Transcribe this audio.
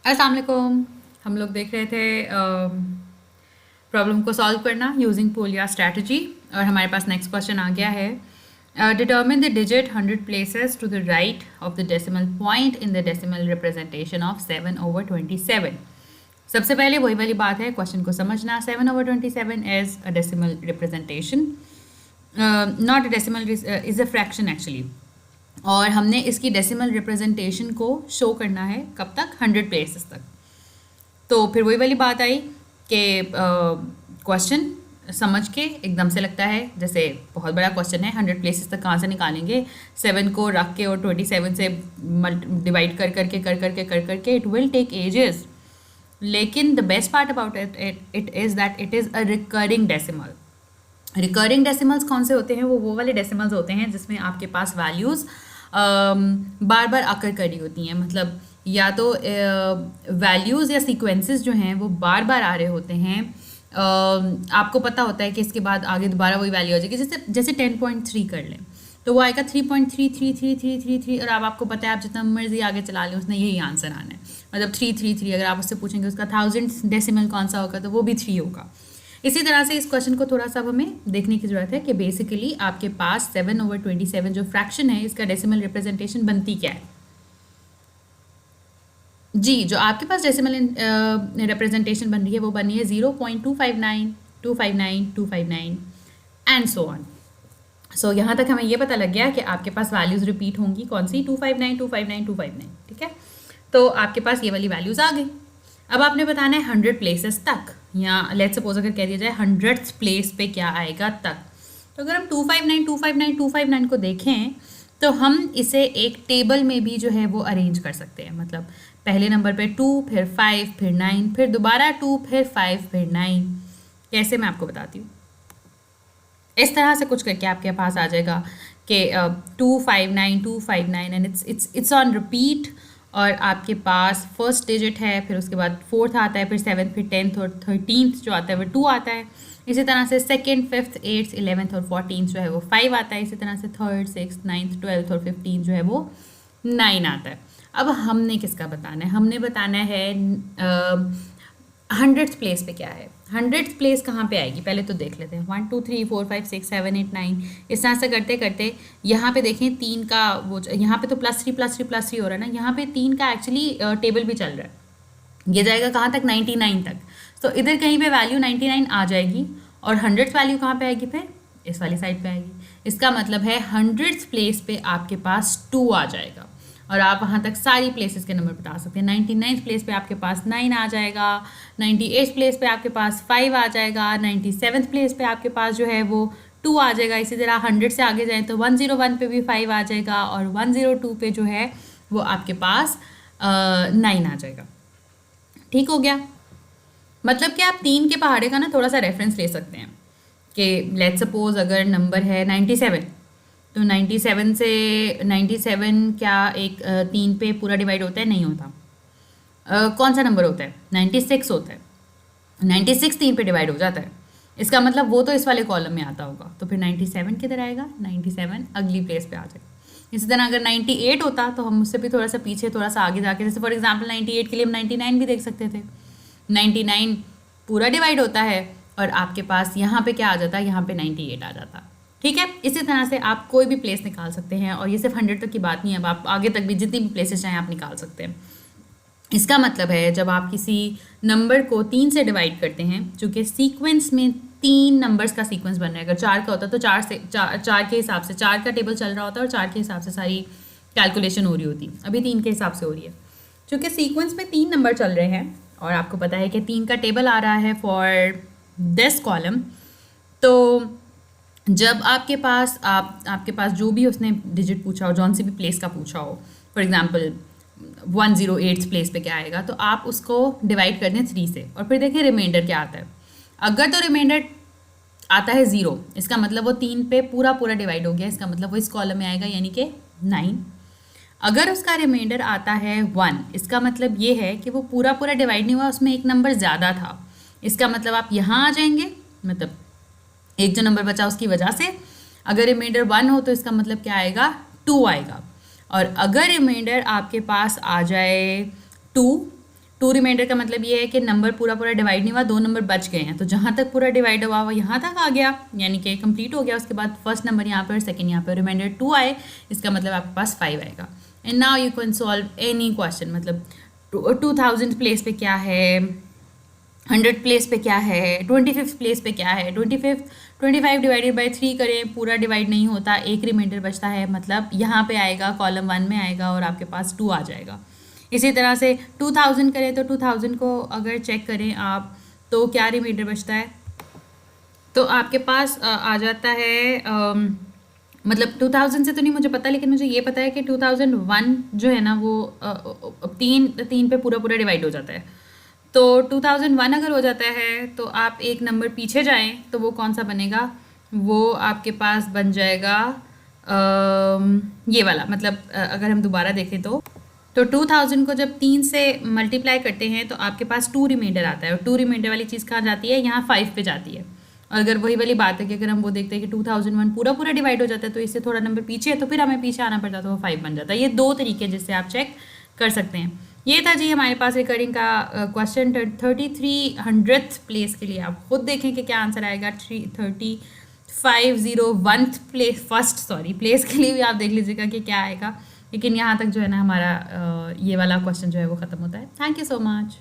अस्सलाम वालेकुम। हम लोग देख रहे थे प्रॉब्लम को सॉल्व करना यूजिंग पोलिया स्ट्रैटेजी और हमारे पास नेक्स्ट क्वेश्चन आ गया है। Determine the digit 100 places to the right of the decimal point in the decimal representation of 7/27। सबसे पहले वही वाली बात है, क्वेश्चन को समझना। 7/27 is a decimal representation, not a decimal, is a fraction actually. और हमने इसकी डेसिमल रिप्रेजेंटेशन को शो करना है कब तक? 100 प्लेसेस तक। तो फिर वही वाली बात आई कि क्वेश्चन समझ के एकदम से लगता है जैसे बहुत बड़ा क्वेश्चन है, 100 प्लेसेस तक कहाँ से निकालेंगे? 7 को रख के और 27 से डिवाइड कर करके इट विल टेक एजेस। लेकिन the best part about it is that it is a recurring decimal. Recurring decimals कौन से होते हैं? वो वाले डेसिमल्स होते हैं जिसमें आपके पास वैल्यूज़ बार बार आकर करी होती हैं। मतलब या तो वैल्यूज़ या सीक्वेंसेस जो हैं वो बार बार आ रहे होते हैं। आपको पता होता है कि इसके बाद आगे दोबारा वही वैल्यू आ जाएगी। जैसे 10.3 कर लें तो वो आएगा 3.33333 और अब आपको पता है आप जितना मर्जी आगे चला लें उसने यही आंसर आना है। मतलब 333, अगर आप उससे पूछेंगे उसका 1000 डेसिमल कौन सा होगा तो वो भी 3 होगा। इसी तरह से इस क्वेश्चन को थोड़ा सा हमें देखने की ज़रूरत है कि बेसिकली आपके पास 7/27 जो फ्रैक्शन है इसका डेसिमल रिप्रेजेंटेशन बनती क्या है। जी, जो आपके पास डेसिमल रिप्रेजेंटेशन बन रही है वो बनी है 0.259, 259, 259 एंड सो ऑन। सो यहाँ तक हमें ये पता लग गया कि आपके पास वैल्यूज़ रिपीट होंगी कौन सी? 259, 259, 259। ठीक है, तो आपके पास ये वाली वैल्यूज़ आ गई। अब आपने बताना है 100 प्लेसेस तक, या लेट्स सपोज अगर कह दिया जाए 100th प्लेस पे क्या आएगा तक। तो अगर हम 259, 259, 259 को देखें तो हम इसे एक टेबल में भी जो है वो अरेंज कर सकते हैं। मतलब पहले नंबर पे 2, फिर 5, फिर 9, फिर दोबारा 2, फिर 5, फिर 9। कैसे, मैं आपको बताती हूँ। इस तरह से कुछ करके आपके पास आ जाएगा कि 259, 259 एंड इट्स ऑन रिपीट। और आपके पास फर्स्ट डिजिट है, फिर उसके बाद 4th आता है, फिर 7th, फिर 10th और 13th जो आता है वो 2 आता है। इसी तरह से 2nd, 5th, 8th, 11th और 14th जो है वो 5 आता है। इसी तरह से 3rd, 6th, 9th, 12th और 15th जो है वो 9 आता है। अब हमने किसका बताना है? हमने बताना है 100th प्लेस पे क्या है। 100th प्लेस कहाँ पे आएगी पहले तो देख लेते हैं। 1 2 3 4 5 6 7 8 9 इस तरह से करते करते यहाँ पे देखें 3 का वो, यहाँ पे तो +3 हो रहा है ना, यहाँ पे 3 का एक्चुअली टेबल भी चल रहा है। ये जाएगा कहाँ तक? 99 तक। तो इधर कहीं पे वैल्यू 99 आ जाएगी और 100th वैल्यू कहाँ पे आएगी? फिर इस वाली साइड पे आएगी। इसका मतलब है 100th प्लेस पे आपके पास 2 आ जाएगा और आप वहाँ तक सारी प्लेसेस के नंबर बता सकते हैं। 99th प्लेस पे आपके पास 9 आ जाएगा, 98th प्लेस पे आपके पास 5 आ जाएगा, 97th प्लेस पे आपके पास जो है वो 2 आ जाएगा। इसी तरह 100 से आगे जाएँ तो 101 पे भी 5 आ जाएगा और 102 पे जो है वो आपके पास 9 आ जाएगा। ठीक हो गया? मतलब कि आप 3 के पहाड़े का ना थोड़ा सा रेफरेंस ले सकते हैं कि लेट्स सपोज अगर नंबर है 97, तो 97 से 97 क्या एक 3 पे पूरा डिवाइड होता है? नहीं होता। कौन सा नंबर होता है? 96 होता है। 96 3 पे डिवाइड हो जाता है। इसका मतलब वो तो इस वाले कॉलम में आता होगा, तो फिर 97 किधर आएगा? 97 अगली प्लेस पे आ जाएगा। इसी तरह अगर 98 होता तो हम उससे भी थोड़ा सा पीछे, थोड़ा सा आगे जाके, जैसे फॉर एग्जांपल 98 के लिए हम 99 भी देख सकते थे। 99 पूरा डिवाइड होता है और आपके पास यहाँ पे क्या आ जाता है? यहाँ पे 98 आ जाता। ठीक है, इसी तरह से आप कोई भी प्लेस निकाल सकते हैं और ये सिर्फ 100 तक की बात नहीं है, अब आप आगे तक भी जितनी भी प्लेसेस चाहें आप निकाल सकते हैं। इसका मतलब है जब आप किसी नंबर को 3 से डिवाइड करते हैं, चूँकि सीक्वेंस में 3 नंबर्स का सीक्वेंस बन रहा है। अगर 4 का होता तो 4 के हिसाब से 4 का टेबल चल रहा होता और 4 के हिसाब से सारी कैलकुलेशन हो रही होती। अभी 3 के हिसाब से हो रही है। चूँकि सीक्वेंस में 3 नंबर चल रहे हैं और आपको पता है कि 3 का टेबल आ रहा है फॉर दिस कॉलम, तो जब आपके पास जो भी उसने डिजिट पूछा हो, जौन सी भी प्लेस का पूछा हो, फॉर एग्जांपल 108th प्लेस पे क्या आएगा, तो आप उसको डिवाइड कर दें 3 से और फिर देखें रिमाइंडर क्या आता है। अगर तो रिमाइंडर आता है 0, इसका मतलब वो 3 पे पूरा डिवाइड हो गया, इसका मतलब वो इस कॉलम में आएगा यानी कि 9। अगर उसका रिमाइंडर आता है 1, इसका मतलब ये है कि वो पूरा डिवाइड नहीं हुआ, उसमें एक नंबर ज़्यादा था। इसका मतलब आप यहाँ आ जाएंगे, मतलब एक जो नंबर बचा उसकी वजह से। अगर रिमाइंडर 1 हो तो इसका मतलब क्या आएगा? 2 आएगा। और अगर रिमाइंडर आपके पास आ जाए 2 टू रिमाइंडर का मतलब ये है कि नंबर पूरा पूरा डिवाइड नहीं हुआ, 2 नंबर बच गए हैं, तो जहाँ तक पूरा डिवाइड हुआ वो यहाँ तक आ गया, यानी कि कंप्लीट हो गया। उसके बाद फर्स्ट नंबर यहाँ पर और सेकंड यहाँ पर, रिमाइंडर 2 आए, इसका मतलब आपके पास 5 आएगा। And now you can solve any question, मतलब 2000 प्लेस पे क्या है, 100 प्लेस पे क्या है, 25th प्लेस पे क्या है, 25 डिवाइडेड बाई 3 करें, पूरा डिवाइड नहीं होता, एक रिमाइंडर बचता है, मतलब यहाँ पे आएगा, कॉलम 1 में आएगा और आपके पास 2 आ जाएगा। इसी तरह से 2000 करें तो 2000 को अगर चेक करें आप तो क्या रिमाइंडर बचता है, तो आपके पास आ जाता है मतलब 2000 से तो नहीं मुझे पता, लेकिन मुझे ये पता है कि 2001 जो है ना वो तीन पे पूरा पूरा डिवाइड हो जाता है। तो 2001 अगर हो जाता है तो आप एक नंबर पीछे जाएं तो वो कौन सा बनेगा, वो आपके पास बन जाएगा ये वाला, मतलब अगर हम दोबारा देखें तो 2000 को जब 3 से मल्टीप्लाई करते हैं तो आपके पास 2 रिमाइंडर आता है, और 2 रिमाइंडर वाली चीज़ कहाँ जाती है, यहाँ 5 पे जाती है। और अगर वही वाली बात है कि अगर हम वो देखते हैं कि 2001 पूरा पूरा डिवाइड हो जाता है तो इससे थोड़ा नंबर पीछे है, तो फिर हमें पीछे आना पड़ता है, तो वो 5 बन जाता है। ये 2 तरीके जिससे आप चेक कर सकते हैं। ये था जी हमारे पास रिकरिंग का क्वेश्चन 3300th प्लेस के लिए। आप खुद देखें कि क्या आंसर आएगा। 3501th प्लेस के लिए भी आप देख लीजिएगा कि क्या आएगा। लेकिन यहाँ तक जो है ना हमारा ये वाला क्वेश्चन जो है वो ख़त्म होता है। Thank you so much.